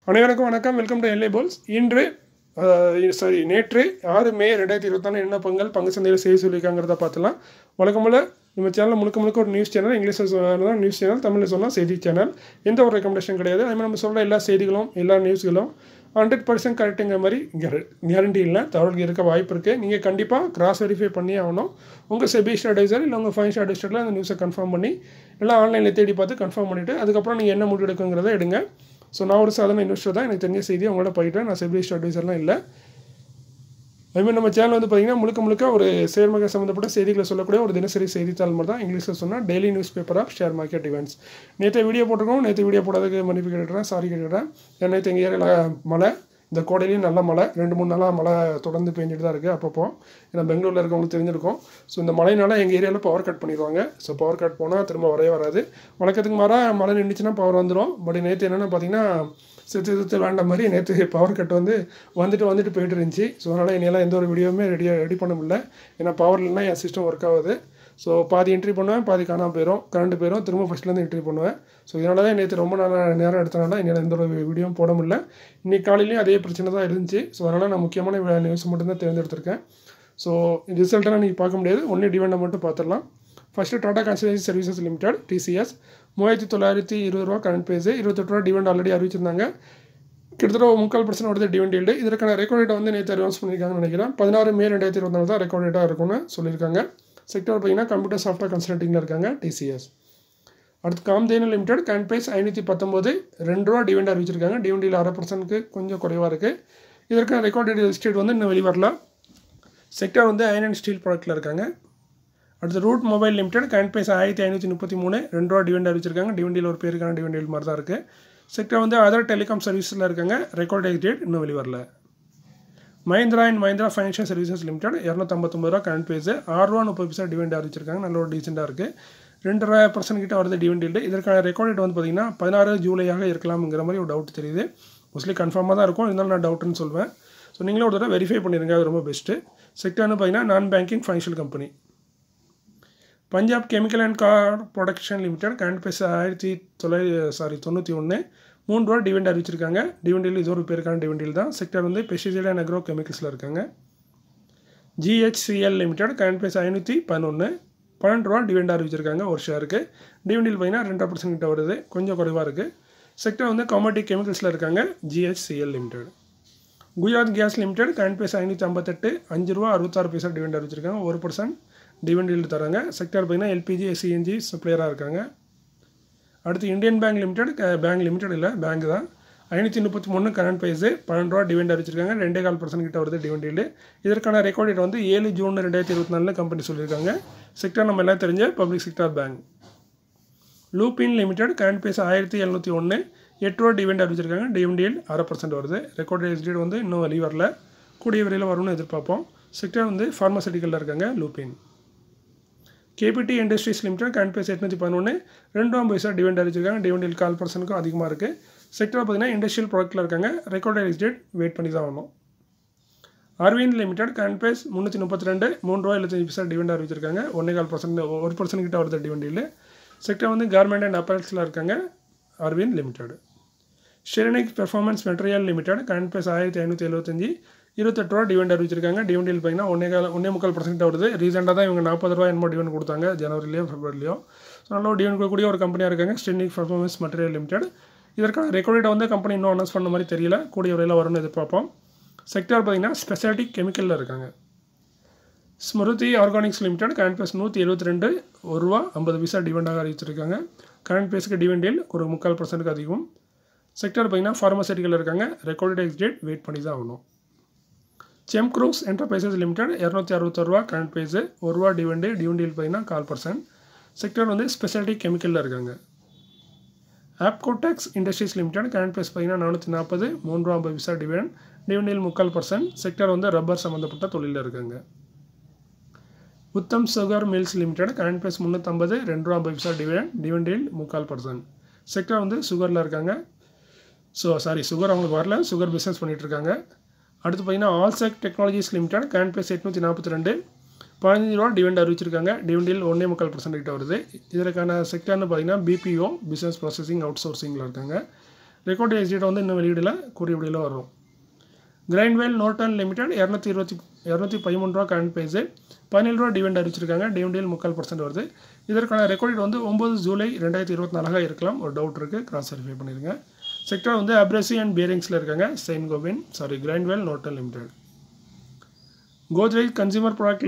அனைவருக்கும் வணக்கம். Welcome to LA polls. நேற்று 6 மே 2024 என்ன பங்கு சந்தையில் செய்தி சொல்லியிருக்காங்கிறத பார்த்துலாம். வழக்கம்போல் நம்ம சேனல் முழுக்க ஒரு நியூஸ் சேனல், இங்கிலீஷில் சொன்னால் நியூஸ் சேனல், தமிழில் சொன்னால் செய்தி சேனல். எந்த ஒரு ரெக்கமெண்டேஷன் கிடையாது. அதுமாதிரி நம்ம சொல்கிற எல்லா செய்திகளும் எல்லா நியூஸ்களும் 100% கரெக்டுங்கிற மாதிரி கேரண்டி இல்லை. தகவல்கள் இருக்க வாய்ப்பு இருக்குது. நீங்கள் கண்டிப்பாக கிராஸ் வெரிஃபை பண்ணி ஆகணும். உங்கள் செபிஸ்ட் அட்வைசர் இல்லை உங்கள் ஃபைனான்ஷியல் அட்வைசரில் அந்த நியூஸை கன்ஃபார்ம் பண்ணி எல்லாம் ஆன்லைனில் தேடி பார்த்து கன்ஃபார்ம் பண்ணிவிட்டு அதுக்கப்புறம் நீங்கள் என்ன முடிவு எடுக்குங்கிறத எடுங்க. ஸோ நான் ஒரு சாதாரண இன்வெஸ்டர் தான். எனக்கு தெரிஞ்ச செய்தியை உங்களோட போயிட்டேன். நான் செபிலிஸ்ட் அட்வைசர்லாம் இல்லை. அதுமாதிரி நம்ம சேனல் வந்து பார்த்திங்கன்னா முழுக்க ஒரு ஷேர் மார்க்கெட் சம்மந்தப்பட்ட செய்திகளை சொல்லக்கூடிய ஒரு தினசரி செய்தித்தாள் மாதிரி தான். இங்கிலீஷில் சொன்னால் daily news paper of share market events. நேற்று வீடியோ போட்டிருக்கோம். நேற்று வீடியோ போடாததுக்கு மன்னிப்பு கேட்டுக்கிறேன், சாரி கேட்டுக்கிறேன். நேற்று எங்கள் ஏரியாவில் மழை, இந்த கோடையிலையும் நல்ல மழை, 2-3 நாளாக மழை தொடர்ந்து பெஞ்சிட்டு தான் இருக்குது. அப்பப்போ ஏன்னா பெங்களூரில் இருக்கவங்களுக்கு தெரிஞ்சிருக்கும். ஸோ இந்த மழையினால எங்கள் ஏரியாவில் பவர் கட் பண்ணிடுவாங்க. ஸோ பவர் கட் போனால் திரும்ப வரவே வராது. வழக்கத்துக்கு மாறாக மழை நின்றுச்சுன்னா பவர் வந்துடும். பட் நேற்று என்னென்னு பார்த்தீங்கன்னா சித்து வேண்டாம் மாதிரி நேற்று பவர் கட் வந்துட்டு போயிட்டு இருந்துச்சு. ஸோ அதனால் என்னையெல்லாம் எந்த ஒரு வீடியோவுமே ரெடி பண்ண முடியல. ஏன்னா பவர் இல்லைன்னா என் சிஸ்டம் ஒர்க் ஆகுது. ஸோ பாதி என்ட்ரி பண்ணுவேன், பாதி காணாமல் போயிடும், கரண்ட் போயிடும், திரும்ப ஃபஸ்ட்லேருந்து என்ட்ரி பண்ணுவேன். ஸோ இதனால தான் நேற்று ரொம்ப நேரம் எடுத்தனால என்னால் எந்த ஒரு வீடியோவும் போட முடியல. இன்றைக்கி காலையிலையும் அதே பிரச்சனை தான் இருந்துச்சு. ஸோ அதனால் நான் முக்கியமான நியூஸ் மட்டும்தான் தேர்ந்தெடுத்திருக்கேன். ஸோ ரிசல்ட்டெல்லாம் நீங்கள் பார்க்க முடியாது, ஒன்லி டிவிடெண்டை மட்டும் பார்த்துடலாம். First Tata consultancy services limited TCS 3920 ரூபா கரண்ட் பேஸு, 28 ரூபா டிவிடெண்ட் ஆல்ரெடி அறிவிச்சிருந்தாங்க. கிட்டத்தட்ட 3/4% வருது டிவிடெண்ட் ஈல்டு. இதற்கான ரெக்கார்ட் டேட்டை வந்து நேற்று அனௌன்ஸ் பண்ணியிருக்காங்கன்னு நினைக்கிறேன். 16 மே 2024 தான் ரெக்கார்ட் டேட்டாக இருக்கும்னு சொல்லியிருக்காங்க. செக்டர் பார்த்தீங்கன்னா கம்ப்யூட்டர் சாஃப்ட்வேர் கன்சல்டிங்கில் இருக்காங்க TCS. அடுத்து காம்தேனு லிமிடெட் கரண்ட் ப்ரைஸ் 519, 2 ரூபா டிவிடெண்ட் அறிவிச்சிருக்காங்க. டிவிடெண்டில் 1/2%க்கு கொஞ்சம் குறைவாக இருக்குது. இதற்கான ரெக்கார்ட் டேட் லிஸ்டேட் வந்து இன்னும் வெளிவரலாம். செக்டர் வந்து அயர்ன் அண்ட் ஸ்டீல் ப்ராடக்ட்டில் இருக்காங்க. அடுத்து route mobile limited current price 1533, 2 ரூபா டிவிடெண்ட் அறிவிச்சிருக்காங்க. டிவிடெண்டில் ஒரு பேருக்கான டிவிடெண்ட் மாதிரி தான் இருக்குது. செக்டர் வந்து அதர் டெலிகாம் சர்வீஸில் இருக்காங்க. ரெக்கார்ட் டேட் இன்னும் வெளிவரல. Mahindra and Mahindra financial services limited 259 ரூபா கரண்ட் பேஸு, 6 ரூபா 30 டிவிடெண்ட் அறிவிச்சிருக்காங்க. நல்ல ஒரு டீசெண்டாக இருக்குது. 2.5% கிட்ட வருது டிவிடெண்ட் ஈல்டு. இதற்கான ரெக்கார்ட் டேட் வந்து பார்த்திங்கன்னா 16 ஜூலையாக இருக்கலாம்ங்கிற மாதிரி ஒரு டவுட் தெரியுது. மோஸ்ட்லி கன்ஃபார்மாக தான் இருக்கும், இருந்தாலும் நான் டவுட்டுன்னு சொல்வேன். ஸோ நீங்களும் ஒரு தடவை வெரிஃபை பண்ணிடுங்க, அது ரொம்ப பெஸ்ட்டு. செக்டர்னு பார்த்தீங்கன்னா நான் banking financial company. Punjab chemical and car production limited current price 1991, 3 ரூபா டிவிடெண்ட் அறிவிச்சிருக்காங்க. டிவிடெண்டில் இது ஒரு பேருக்கான டிவிடெண்ட் தான். செக்டர் வந்து பெஸ்டிசைட் அண்ட் அக்ரோ கெமிக்கல்ஸில் இருக்காங்க. GHCL லிமிடெட் கரண்ட் ப்ரைஸ் 511, 12 ரூபா டிவிடெண்ட் அறிவிச்சிருக்காங்க ஒரு ஷேருக்கு. டிவிடெண்டில் பார்த்தீங்கன்னா 2% கிட்ட வருது, கொஞ்சம் குறைவாக இருக்குது. செக்டர் வந்து கமாடிட்டி கெமிக்கல்ஸில் இருக்காங்க GHCL limited. Gujarat gas limited current price 558, 5 ரூபா 66 டிவிடெண்ட் அறிவிச்சிருக்காங்க. 1% டிவிடெண்ட் தராங்க. செக்டர் பார்த்தீங்கன்னா LPG CNG சப்ளையராக இருக்காங்க. அடுத்து Indian bank limited, bank limited இல்லை பேங்க் தான், 533 கரண்ட் ப்ரைஸு, 12 ரூபா டிவிடெண்ட் அறிவிச்சிருக்காங்க. 2.25% கிட்ட வருது டிவிடெண்ட். இதற்கான ரெக்கார்ட் டேட் வந்து 7 ஜூன் 2024 கம்பெனி சொல்லியிருக்காங்க. செக்டர் நம்ம எல்லாம் தெரிஞ்ச public sector bank. Lupin limited current price 1701, 8 ரூபா டிவிடெண்ட் அறிவிச்சிருக்காங்க. டிவிடெண்ட் 1/2% வருது. ரெக்கார்ட் டேட் வந்து இன்னும் வெளியே வரல, கூடிய விரைவில் வரும்னு எதிர்பார்ப்போம். செக்டர் வந்து ஃபார்மசூட்டிக்கலில் இருக்காங்க Lupin. KPT industries limited current price 811, 2.5 dividend அறிவிச்சிருக்காங்க. டிவிடெண்ட் 1/4%க்கும் அதிகமாக இருக்குது. செக்டர் பார்த்தீங்கன்னா இண்டஸ்ட்ரியல் ப்ராடக்ட்டில் இருக்காங்க. ரெக்கார்ட் டேட் வெயிட் பண்ணி தான் வரணும். அரவிந்த் லிமிடெட் கரண்ட் ப்ரைஸ் 332, 3 ரூபா 75 டிவிடெண்ட் அறிவிச்சிருக்காங்க. 1.5% கிட்ட வருது டிவிடெண்ட். செக்டர் வந்து கார்மெண்ட் அண்ட் அப்பரல்ஸில் இருக்காங்க அரவிந்த் லிமிடெட். ஷெரனிக் performance material limited current price 1575, 28 ரூபா டிவிடெண்ட் அறிவிச்சிருக்காங்க. டிவிடெண்ட் பார்த்தீங்கன்னா 1.25% வருது. ரீசெண்டாக தான் இவங்க 40 ரூபா என்னமோ டிவிடெண்ட் கொடுத்தாங்க, ஜனவரிலையோ ஃபெப்ரவரிலையோ. ஸோ நல்ல ஒரு டிவிடெண்ட் கொடுக்கக்கூடிய ஒரு கம்பெனியாக இருக்காங்க ஷெரனிக் பெர்ஃபார்மன்ஸ் மெட்டீரியல் லிமிடெட். இதற்கான ரெக்கார்ட் டேட்டை வந்து கம்பெனி இன்னும் அனௌன்ஸ் பண்ண மாதிரி தெரியல, கூடிய விரைவில் வரும்னு எதிர்பார்ப்போம். செக்டர் பார்த்தீங்கன்னா ஸ்பெஷாலிட்டி கெமிக்கலில் இருக்காங்க. Smruti organics limited current price 172, 1 ரூபா 50 டிவிடெண்டாக அறிவிச்சிருக்காங்க. கரண்ட் ப்ரைஸுக்கு டிவிடெண்ட் ஒரு 3/4%க்கு அதிகம். செக்டர் பார்த்தீங்கன்னா ஃபார்மசூட்டிக்கலில் இருக்காங்க. ரெக்கார்ட் டேட் வெயிட் பண்ணி தான் ஆகணும். செம்க்ரூஸ் என்டர்பிரைசஸ் லிமிடெட் 261 ரூபா கரண்ட் ப்ரைஸு, 1 ரூபா டிவிடெண்ட் பார்த்தீங்கன்னா 1/4%. செக்டர் வந்து ஸ்பெஷாலிட்டி கெமிக்கலில் இருக்காங்க. ஆப்கோடெக்ஸ் இண்டஸ்ட்ரீஸ் லிமிடெட் கரண்ட் ப்ரைஸ் பார்த்தீங்கன்னா 440, 3 ரூபா 50 டிவிடெண்ட் 3/4%. செக்டர் வந்து ரப்பர் சம்மந்தப்பட்ட தொழிலில் இருக்காங்க. Uttam sugar mills limited current price 350, 2 ரூபா 50 டிவிடெண்ட் 3/4%. செக்டர் வந்து சுகரில் இருக்காங்க. சுகர் அவங்களுக்கு வரல, சுகர் பிஸ்னஸ் பண்ணிகிட்டு இருக்காங்க. அடுத்து பார்த்தீங்கன்னா Allsec technologies limited current price 842, 15 ரூபா டிவிடெண்ட் அறிவிச்சிருக்காங்க. டிவிடெண்ட் 1.25% கிட்ட வருது. இதற்கான செக்டர்னு பார்த்தீங்கன்னா BPO பிஸ்னஸ் ப்ராசஸிங் அவுட் சோர்சிங்கில் இருக்காங்க. ரெக்கார்ட் எக்ஸிட் வந்து இன்னும் வெளியிடல, கூடிய விடையில் வரும். கிரைண்ட்வேல் நோர்டன் லிமிடெட் 213 ரூபா கரண்ட் ப்ரைஸு, 17 ரூபா டிவிடெண்ட் அறிவிச்சிருக்காங்க. டிவிடெண்ட் 3% வருது. இதற்கான ரெக்கார்ட் வந்து 9 ஜூலை 2024 இருக்கலாம். ஒரு டவுட் இருக்குது, கிராஸ் வெரிஃபை பண்ணிடுங்க. செக்டர் வந்து அப்ரேசிவ் அண்ட் பியரிங்ஸில் இருக்காங்க. Grindwell Norton limited. Godrej consumer product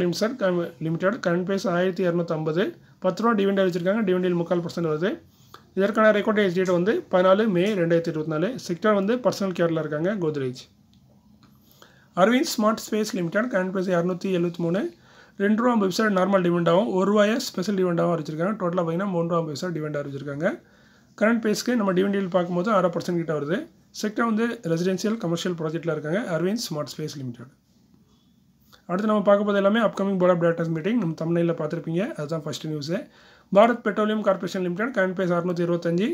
limited current price 1250, 10 ரூபா டிவிடெண்ட் அறிவிச்சிருக்காங்க. டிவிடெண்ட் 3% வருது. இதற்கான ரெக்கார்ட் டேட் வந்து 14 மே 2024. செக்டர் வந்து பர்சனல் கேரில் இருக்காங்க. Godrej. Arvind smart space limited current price 273, 2 ரூபா 50 நார்மல் டிவிடெண்டாகவும் 1 ரூபாயை ஸ்பெஷல் டிவிடெண்டாகவும் அறிவிச்சிருக்காங்க. டோட்டலாக பார்த்தீங்கன்னா 3 ரூபா 50 டிவிடெண்ட் அறிவிச்சிருக்காங்க. கரண்ட் ப்ரைஸ்க்கு நம்ம டிவிடெண்ட் பார்க்கும்போது 6% கிட்ட வருது. செக்டர் வந்து ரெசிடென்ஷியல் கமர்ஷியல் ப்ராஜெக்ட்டில் இருக்காங்க. Arvind smart space limited. அடுத்து நம்ம பார்க்க போது எல்லாமே upcoming board of directors meeting நம்ம தமிழில் பார்த்துருப்பீங்க. அதுதான் first news. Bharat petroleum corporation limited current price 625,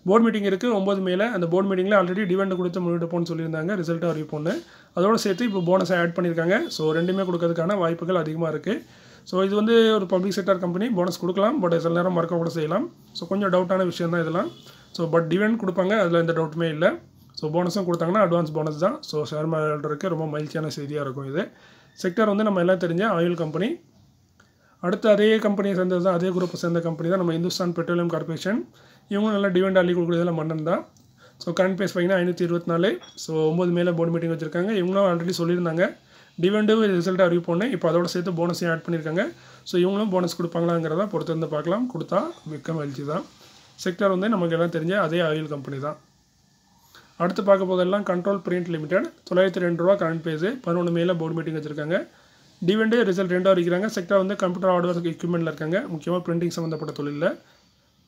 board meeting இருக்குது 9 மேல. அந்த போர்டு மீட்டிங்கில் ஆல்ரெடி டிவிடெண்ட் கொடுத்து முன்னெடுப்போம்னு சொல்லியிருந்தாங்க. ரிசல்ட்டும் அறிவிப்போன்னு. அதோடு சேர்த்து இப்போ போனஸை ஆட் பண்ணியிருக்காங்க. ஸோ ரெண்டுமே கொடுக்கறதுக்கான வாய்ப்புகள் அதிகமாக இருக்குது. ஸோ இது வந்து ஒரு பப்ளிக் செக்டர் கம்பெனி, போனஸ் கொடுக்கலாம், பட் சில நேரம் மறக்க கூட செய்யலாம். ஸோ கொஞ்சம் டவுட்டான விஷயம் தான் இதெல்லாம். ஸோ பட் டிவிடெண்ட் கொடுப்பாங்க, அதில் எந்த டவுட்டுமே இல்லை. ஸோ போனஸும் கொடுத்தாங்கன்னா அட்வான்ஸ் போனஸ் தான். ஸோ ஷேர் மார்க்கெட்டுக்கு ரொம்ப மகிழ்ச்சியான செய்தியாக இருக்கும் இது. செக்டர் வந்து நம்ம எல்லாம் தெரிஞ்ச ஆயில் கம்பெனி. அடுத்து அதே கம்பெனியை சேர்ந்தது தான், அதே குரூப்பை சேர்ந்த கம்பெனி தான் நம்ம இந்துஸ்தான் பெட்ரோலியம் கார்பரேஷன். இவங்களும் நல்லா டிவிடெண்ட் அள்ளி கொடுக்குறதுல மன்னன் தான். ஸோ கரண்ட் ப்ரைஸ் பார்த்தீங்கன்னா 524. ஸோ 9 மேலே போர்டு மீட்டிங் வச்சுருக்காங்க. இவங்களும் ஆல்ரெடி சொல்லியிருந்தாங்க டிவிடெண்டு ரிசல்ட் அறிவிப்போன்னு. இப்போ அதோட சேர்த்து போனஸையும் ஆட் பண்ணியிருக்காங்க. ஸோ இவங்களும் போனஸ் கொடுப்பாங்களாங்கிறத பொறுத்திருந்து பார்க்கலாம். கொடுத்தா மிக்க மகிழ்ச்சி தான். செக்டர் வந்து நமக்கு எல்லாம் தெரிஞ்ச அதே ஆயில் கம்பெனி தான். அடுத்து பார்க்க போதெல்லாம் கண்ட்ரோல் பிரிண்ட் லிமிடெட் 902 ரூபா கரண்ட் ப்ரைஸு, 11 மேலே போர்டு மீட்டிங் வச்சுருக்காங்க. டிவிடெண்டு ரிசல்ட் 2 அறிவிக்கிறாங்க. செக்டர் வந்து கம்ப்யூட்டர் ஹார்ட்வேர் எக்யூப்மெண்ட்டில் இருக்காங்க. முக்கியமாக பிரிண்டிங் சம்மந்தப்பட்ட தொழிலில்.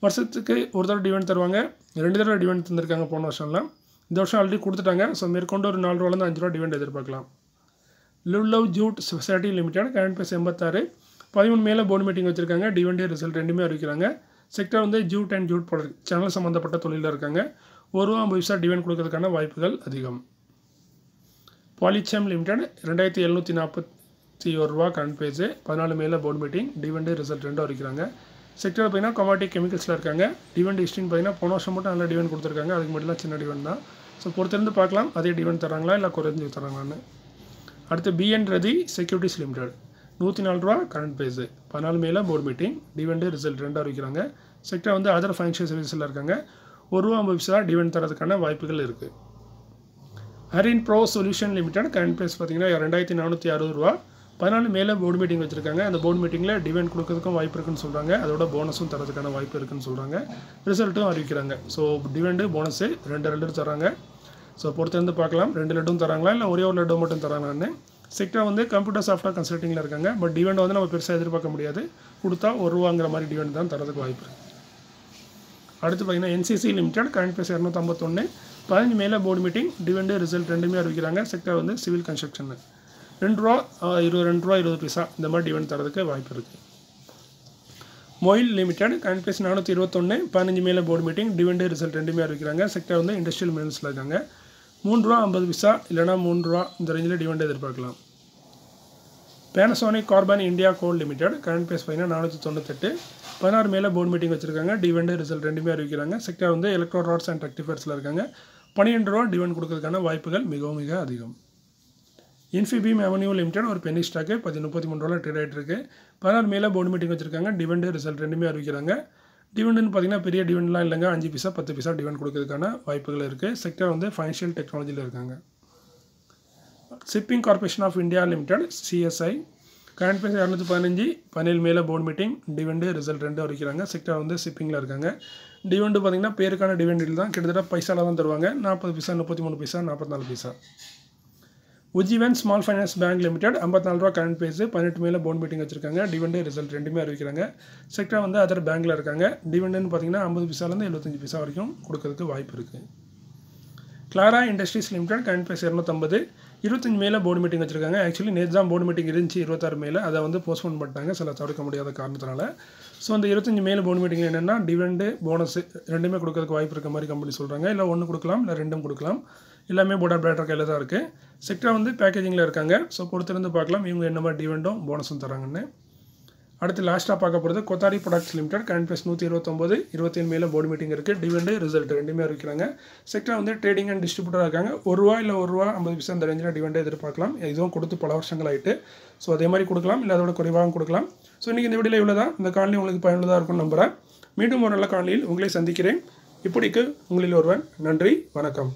வருஷத்துக்கு ஒரு தடவை டிவிடெண்ட் தருவாங்க. 2 தடவை டிவிடெண்ட் தந்திருக்காங்க போன வருஷம்லாம். இந்த வருஷம் ஆல்ரெடி கொடுத்துட்டாங்க. ஸோ மேற்கொண்டு ஒரு 4 ரூபாலேருந்து 5 ரூபா டிவிடெண்ட் எதிர்பார்க்கலாம். லுல்லவ் jute society limited current price 86, 13 மேலே போர்டு மீட்டிங் வச்சுருக்காங்க. டிவிடெண்ட் ரிசல்ட் ரெண்டுமே அறிவிக்கிறாங்க. செக்டர் வந்து jute and jute product channel சம்மந்தப்பட்ட தொழிலில் இருக்காங்க. 1 ரூபா 50 டிவிடெண்ட் கொடுக்கறதுக்கான வாய்ப்புகள் அதிகம். பாலிச்சம் லிமிடெட் 2741 ரூபா கரண்ட் ப்ரைஸு, 14 மேலே போர்டு மீட்டிங். டிவிடெண்ட் ரிசல்ட் 2 அறிவிக்கிறாங்க. செக்டர் பார்த்தீங்கன்னா கமாடிட்டி கெமிக்கல்ஸில் இருக்காங்க. டிவிடெண்ட் ஹிஸ்ட்ரின்னு பார்த்தீங்கன்னா போன வருஷம் மட்டும் நல்லா டிவிடெண்ட் கொடுத்துருக்காங்க. அதுக்கு மட்டும் சின்ன டிவிடெண்ட் தான். ஸோ பொறுத்திருந்து பார்க்கலாம் அதே டிவிடெண்ட் தராங்களா இல்லை குறைஞ்சி தராங்களான்னு. அடுத்து பிஎன் ரதி செக்யூரிட்டிஸ் லிமிடெட் 104 ரூபா கரண்ட் ப்ரைஸு, 14 மேலே போர்டு மீட்டிங். டிவிடெண்ட் ரிசல்ட் 2 அறிவிக்கிறாங்க. செக்டர் வந்து அதர் ஃபைனான்ஷியல் சர்வீஸில் இருக்காங்க. 1 ரூபா 50 டிவிடெண்ட் தரதுக்கான வாய்ப்புகள் இருக்குது. ஹரின் pro solution limited current price பார்த்தீங்கன்னா 2460 ரூபா, 14 மேலே போர்டு மீட்டிங் வச்சுருக்காங்க. அந்த போர்டு மீட்டிங்கில் டிவிடெண்ட் கொடுக்கறதுக்கும் வாய்ப்பு இருக்குன்னு சொல்கிறாங்க. அதோட போனஸும் தரதுக்கான வாய்ப்பு இருக்குன்னு சொல்கிறாங்க. ரிசல்ட்டும் அறிவிக்கிறாங்க. ஸோ டிவிடெண்டு போனஸு 2 தராங்க. ஸோ பொறுத்திருந்து பார்க்கலாம் 2 லட்டும் தராங்களா இல்லை ஒரே ஒரு லட்டு மட்டும் தராங்கன்னு. செக்டர் வந்து கம்ப்யூட்டர் சாஃப்ட்வேர் கன்சல்ட்டிங்கில் இருக்காங்க. பட் டிவிடெண்ட் வந்து நம்ம பெருசாக எதிர்பார்க்க முடியாது. கொடுத்தா 1 ரூபாங்கிற மாதிரி டிவிடெண்ட் தான் தரதுக்கு வாய்ப்பு இருக்குது. அடுத்து பார்த்தீங்கன்னா என்சிசி லிமிடெட் கரண்ட் ப்ரைஸ் 251, 15 மேலே போர்டு மீட்டிங். டிவிடெண்ட் ரிசல்ட் ரெண்டுமே அறிவிக்கிறாங்க. செக்டர் வந்து சிவில் கன்ஸ்ட்ரக்ஷன் 2 ரூபா 20 பைசா இந்த மாதிரி டிவிடெண்ட் தரதுக்கு வாய்ப்பு இருக்குது. மொயில் லிமிடெட் கரண்ட் ப்ரைஸ் 421, 15 மேலே போர்டு மீட்டிங். டிவிடெண்ட் ரிசல்ட் ரெண்டுமே அறிவிக்கிறாங்க. செக்டர் வந்து இண்டஸ்ட்ரியல் மினரல்ஸில் இருக்காங்க. 3 ரூபா 50 பைசா இல்லைனா 3 ரூபா இந்த ரேஞ்சில் டிவிடெண்ட் எதிர்பார்க்கலாம். பேனசோனிக் கார்பன் இந்தியா கோல் லிமிடெட் கரண்ட் ப்ரைஸ் பார்த்தீங்கன்னா 498, 16 மேலே போர்டு மீட்டிங் வச்சுருக்காங்க. டிவிடெண்ட் ரிசல்ட் ரெண்டுமே அறிவிக்கிறாங்க. செக்டர் வந்து எலக்ட்ரோ ராட்ஸ் அண்ட் ரெக்டிஃபயர்ஸில் இருக்காங்க. 12 ரூபா டிவிடெண்ட் கொடுக்கறதுக்கான வாய்ப்புகள் மிக அதிகம். இன்ஃபிபீம் அவென்யூ லிமிடெட் ஒரு பென்னி ஸ்டாக்கு 33 ரூபா ட்ரேட் ஆகிட்டு இருக்குது. 16 மேலே போர்டு மீட்டிங் வச்சுருக்காங்க. டிவிடெண்ட் ரிசல்ட் ரெண்டுமே அறிவிக்கிறாங்க. டிவிடெண்ட்னு பார்த்தீங்கன்னா பெரிய டிவிடெண்ட்லாம் இல்லைங்க, 5 பைசா 10 பைசா டிவிடெண்ட் கொடுக்கறதுக்கான வாய்ப்புகள் இருக்குது. செக்டர் வந்து ஃபைனான்ஷியல் டெக்னாலஜியில் இருக்காங்க. Shipping corporation of India limited CSI current price 215, 17 மேலே போர்டு மீட்டிங். டிவிடெண்ட் ரிசல்ட் 2 அறிவிக்கிறாங்க. செக்டர் வந்து ஷிப்பிங்கில் இருக்காங்க. டிவிடெண்ட் பார்த்தீங்கன்னா பேருக்கான டிவிடெண்ட் தான், கிட்டத்தட்ட பைசாவில் தான் தருவாங்க. 40 paisa 33 paisa 44 paisa. Ujjivan small finance bank limited 54 ரூபா கரண்ட் ப்ரைஸு, 18 மேலே போர்டு மீட்டிங் வச்சுருக்காங்க. டிவிடெண்ட் ரிசல்ட் ரெண்டுமே அறிவிக்கிறாங்க. செக்டர் வந்து அதர் பேங்க்கில் இருக்காங்க. டிவிடெண்ட் பார்த்தீங்கன்னா 50 பைசாலேருந்து 75 பைசா வரைக்கும் கொடுக்கறதுக்கு வாய்ப்பு இருக்குது. Clara industries limited current price 250, 25 மேலே போர்டு மீட்டிங் வச்சுருக்காங்க. ஆக்சுவலி நேற்று தான் போர்டு மீட்டிங் இருந்துச்சு 26 மேலே, அதை வந்து போஸ்ட்போன் பண்ணிட்டாங்க சில தவிர்க்க முடியாத காரணத்தினால. ஸோ அந்த 25 மேலே போர்டு மீட்டிங் என்னென்னா டிவிடெண்டு போனஸ் ரெண்டுமே கொடுக்கறதுக்கு வாய்ப்பு இருக்க மாதிரி கம்பெனி சொல்கிறாங்க. இல்லை 1 கொடுக்கலாம் இல்லை 2 கொடுக்கலாம். எல்லாமே போர்ட் ஆஃப் டைரக்டர் கையில் தான் இருக்குது. செக்டர் வந்து பேக்கேஜிங்கில் இருக்காங்க. ஸோ பொறுத்திருந்து பார்க்கலாம் இவங்க என்ன மாதிரி டிவிடெண்டும் போனஸும் தராங்கன்னு. அடுத்து லாஸ்ட்டாக பார்க்க போகிறது கொத்தாரி ப்ராடக்ட்ஸ் லிமிடெட் கரண்ட் ப்ரைஸ் 129 27 மேலே போர்டு மீட்டிங் இருக்குது. டிவிடெண்ட் ரிசல்ட் ரெண்டுமே இருக்கிறாங்க. செக்டர் வந்து ட்ரேடிங் அண்ட் டிஸ்ட்ரிபியூட்டராக இருக்காங்க. ₹1 இல்லை ₹1.50 அந்த ரேஞ்சில் டிவிடெண்ட் எதிர்பார்க்கலாம். இதுவும் கொடுத்து பல வருஷங்கள் ஆகிட்டு. ஸோ அதே மாதிரி கொடுக்கலாம், இல்லை அதோட குறைவாகவும் கொடுக்கலாம். ஸோ இன்றைக்கி இந்த வீடியோவில் இவ்வளோ தான். இந்த காணொலி உங்களுக்கு பயனுள்ளதாக இருக்கும்னு நம்புகிறேன். மீண்டும் ஒரு நல்ல காணொலியில் உங்களை சந்திக்கிறேன். இப்படிக்கு உங்களில் ஒருவன். நன்றி, வணக்கம்.